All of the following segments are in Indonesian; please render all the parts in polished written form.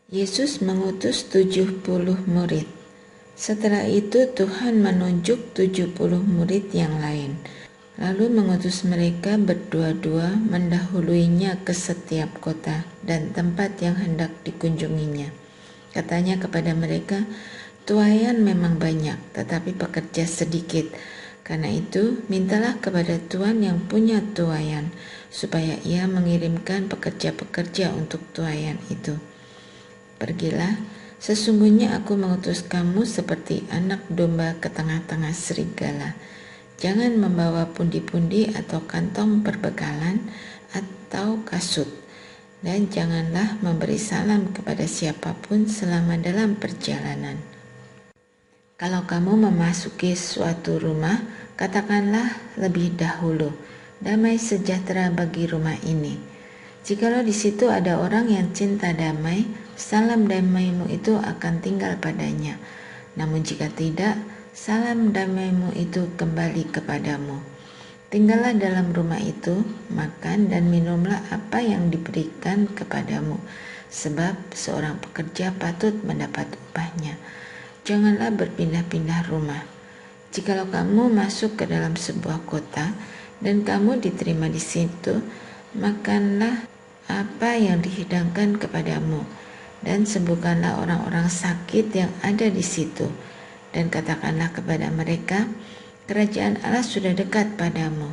Yesus mengutus 70 murid. Setelah itu Tuhan menunjuk 70 murid yang lain, lalu mengutus mereka berdua-dua mendahuluinya ke setiap kota dan tempat yang hendak dikunjunginya. Katanya kepada mereka, "Tuaian memang banyak, tetapi pekerja sedikit. Karena itu, mintalah kepada Tuhan yang punya tuaian, supaya ia mengirimkan pekerja-pekerja untuk tuaian itu. Pergilah, sesungguhnya aku mengutus kamu seperti anak domba ke tengah-tengah serigala. Jangan membawa pundi-pundi atau kantong perbekalan atau kasut, dan janganlah memberi salam kepada siapapun selama dalam perjalanan. Kalau kamu memasuki suatu rumah, katakanlah lebih dahulu, damai sejahtera bagi rumah ini. Jikalau di situ ada orang yang cinta damai, salam damaimu itu akan tinggal padanya. Namun jika tidak, salam damaimu itu kembali kepadamu. Tinggallah dalam rumah itu, makan dan minumlah apa yang diberikan kepadamu, sebab seorang pekerja patut mendapat upahnya. Janganlah berpindah-pindah rumah. Jikalau kamu masuk ke dalam sebuah kota dan kamu diterima di situ, makanlah apa yang dihidangkan kepadamu dan sembuhkanlah orang-orang sakit yang ada di situ, dan katakanlah kepada mereka, kerajaan Allah sudah dekat padamu.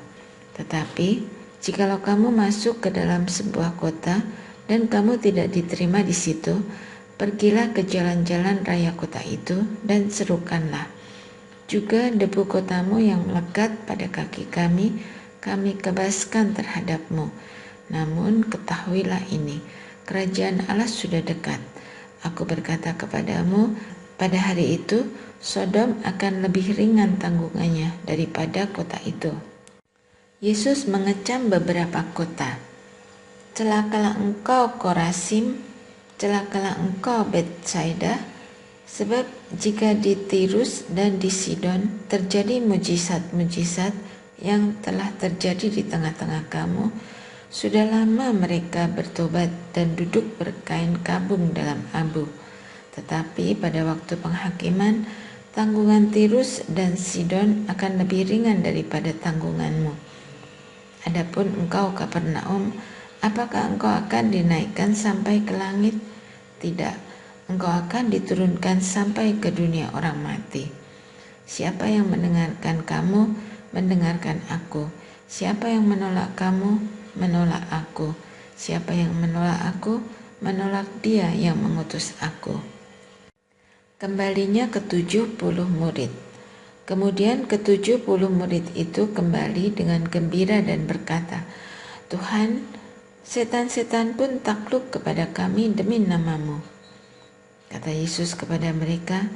Tetapi jikalau kamu masuk ke dalam sebuah kota dan kamu tidak diterima di situ, pergilah ke jalan-jalan raya kota itu dan serukanlah, juga debu kotamu yang melekat pada kaki kami kebaskan terhadapmu. Namun ketahuilah ini, kerajaan Allah sudah dekat. Aku berkata kepadamu, pada hari itu Sodom akan lebih ringan tanggungannya daripada kota itu." Yesus mengecam beberapa kota. "Celakalah engkau Korazim, celakalah engkau Betsaida, sebab jika di Tirus dan di Sidon terjadi mujizat-mujizat yang telah terjadi di tengah-tengah kamu, sudah lama mereka bertobat dan duduk berkain kabung dalam abu. Tetapi pada waktu penghakiman, tanggungan Tirus dan Sidon akan lebih ringan daripada tanggunganmu. Adapun engkau Kapernaum, apakah engkau akan dinaikkan sampai ke langit? Tidak, engkau akan diturunkan sampai ke dunia orang mati. Siapa yang mendengarkan kamu, mendengarkan aku. Siapa yang menolak kamu, menolak aku. Siapa yang menolak aku, menolak Dia yang mengutus aku." Kembalinya ke-70 murid. Kemudian ke-70 murid itu kembali dengan gembira dan berkata, "Tuhan, setan-setan pun takluk kepada kami demi nama-Mu." Kata Yesus kepada mereka,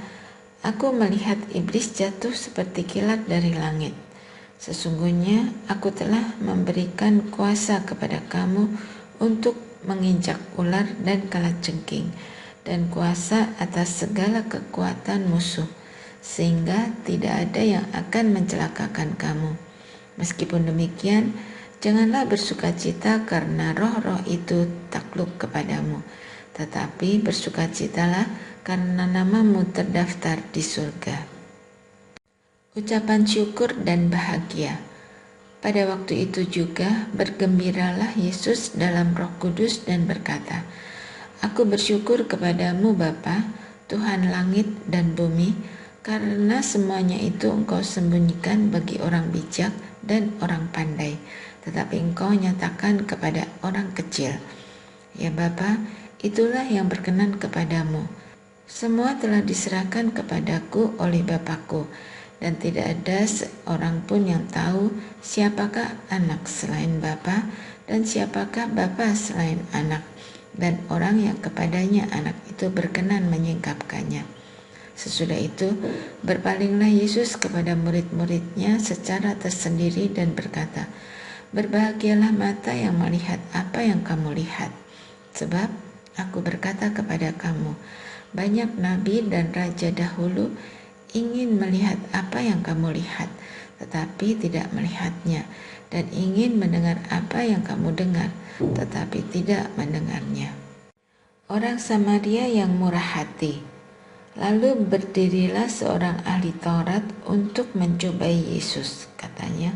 "Aku melihat iblis jatuh seperti kilat dari langit. Sesungguhnya aku telah memberikan kuasa kepada kamu untuk menginjak ular dan kalajengking, dan kuasa atas segala kekuatan musuh, sehingga tidak ada yang akan mencelakakan kamu. Meskipun demikian, janganlah bersukacita karena roh-roh itu takluk kepadamu, tetapi bersukacitalah karena namamu terdaftar di surga." Ucapan syukur dan bahagia. Pada waktu itu juga bergembiralah Yesus dalam Roh Kudus dan berkata, "Aku bersyukur kepadamu Bapa, Tuhan langit dan bumi, karena semuanya itu Engkau sembunyikan bagi orang bijak dan orang pandai, tetapi Engkau nyatakan kepada orang kecil. Ya Bapa, itulah yang berkenan kepadamu. Semua telah diserahkan kepadaku oleh Bapakku, dan tidak ada seorang pun yang tahu siapakah anak selain Bapa, dan siapakah Bapa selain anak, dan orang yang kepadanya anak itu berkenan menyingkapkannya." Sesudah itu, berpalinglah Yesus kepada murid-muridnya secara tersendiri dan berkata, "Berbahagialah mata yang melihat apa yang kamu lihat. Sebab aku berkata kepada kamu, banyak nabi dan raja dahulu ingin melihat apa yang kamu lihat, tetapi tidak melihatnya, dan ingin mendengar apa yang kamu dengar, tetapi tidak mendengarnya." orang Samaria yang murah hati. Lalu berdirilah seorang ahli Taurat untuk mencobai Yesus. Katanya,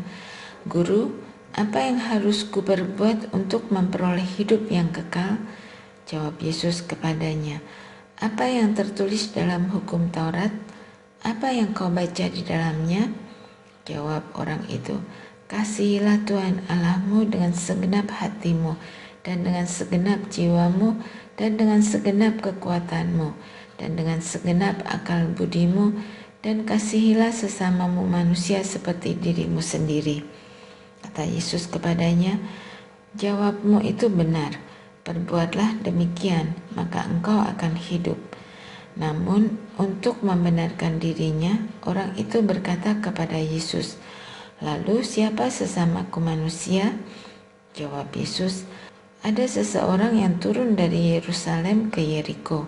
"Guru, apa yang harus kuperbuat untuk memperoleh hidup yang kekal?" Jawab Yesus kepadanya, "Apa yang tertulis dalam hukum Taurat? Apa yang kau baca di dalamnya?" Jawab orang itu, "Kasihilah Tuhan Allahmu dengan segenap hatimu, dan dengan segenap jiwamu, dan dengan segenap kekuatanmu, dan dengan segenap akal budimu, dan kasihilah sesamamu manusia seperti dirimu sendiri." Kata Yesus kepadanya, "Jawabmu itu benar, perbuatlah demikian, maka engkau akan hidup." Namun untuk membenarkan dirinya, orang itu berkata kepada Yesus, "Lalu siapa sesamaku manusia?" Jawab Yesus, "Ada seseorang yang turun dari Yerusalem ke Yeriko.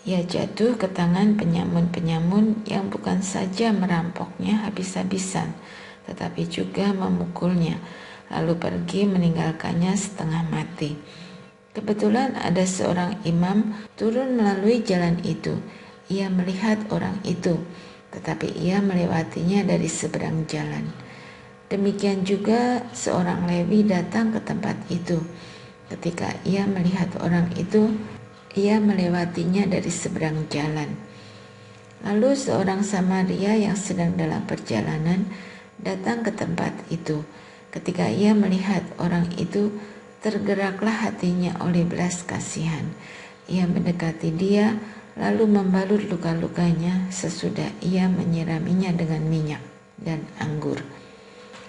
Ia jatuh ke tangan penyamun-penyamun yang bukan saja merampoknya habis-habisan, tetapi juga memukulnya, lalu pergi meninggalkannya setengah mati. Kebetulan ada seorang imam turun melalui jalan itu. Ia melihat orang itu, tetapi ia melewatinya dari seberang jalan. Demikian juga seorang Lewi datang ke tempat itu. Ketika ia melihat orang itu, ia melewatinya dari seberang jalan. Lalu seorang Samaria yang sedang dalam perjalanan datang ke tempat itu. Ketika ia melihat orang itu, tergeraklah hatinya oleh belas kasihan. Ia mendekati dia, lalu membalut luka-lukanya sesudah ia menyiraminya dengan minyak dan anggur.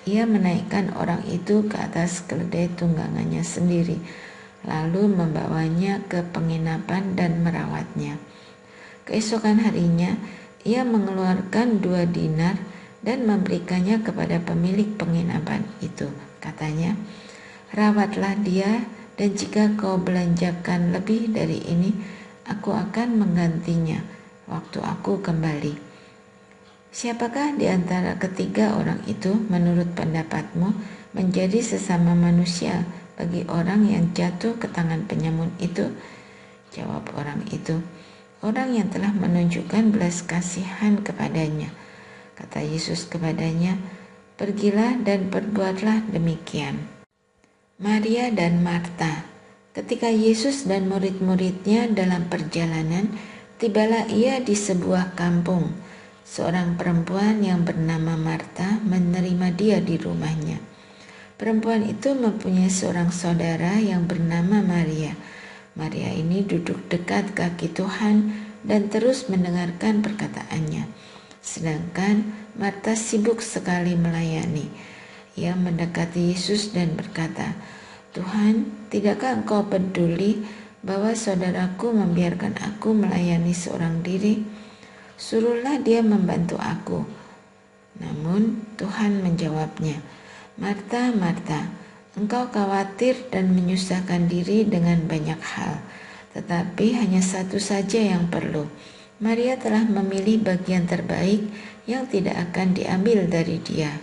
Ia menaikkan orang itu ke atas keledai tunggangannya sendiri, lalu membawanya ke penginapan dan merawatnya. Keesokan harinya, ia mengeluarkan 2 dinar dan memberikannya kepada pemilik penginapan itu. Katanya, "Rawatlah dia, dan jika kau belanjakan lebih dari ini, aku akan menggantinya waktu aku kembali." Siapakah di antara ketiga orang itu menurut pendapatmu menjadi sesama manusia bagi orang yang jatuh ke tangan penyamun itu? Jawab orang itu, "Orang yang telah menunjukkan belas kasihan kepadanya." Kata Yesus kepadanya, "Pergilah dan perbuatlah demikian." Maria dan Marta. Ketika Yesus dan murid-muridnya dalam perjalanan, tibalah ia di sebuah kampung. Seorang perempuan yang bernama Marta menerima dia di rumahnya. Perempuan itu mempunyai seorang saudara yang bernama Maria. Maria ini duduk dekat kaki Tuhan dan terus mendengarkan perkataannya. Sedangkan Marta sibuk sekali melayani. Ia mendekati Yesus dan berkata, "Tuhan, tidakkah engkau peduli bahwa saudaraku membiarkan aku melayani seorang diri? Suruhlah dia membantu aku." Namun Tuhan menjawabnya, "Marta, Marta, engkau khawatir dan menyusahkan diri dengan banyak hal, tetapi hanya satu saja yang perlu. Maria telah memilih bagian terbaik yang tidak akan diambil dari dia."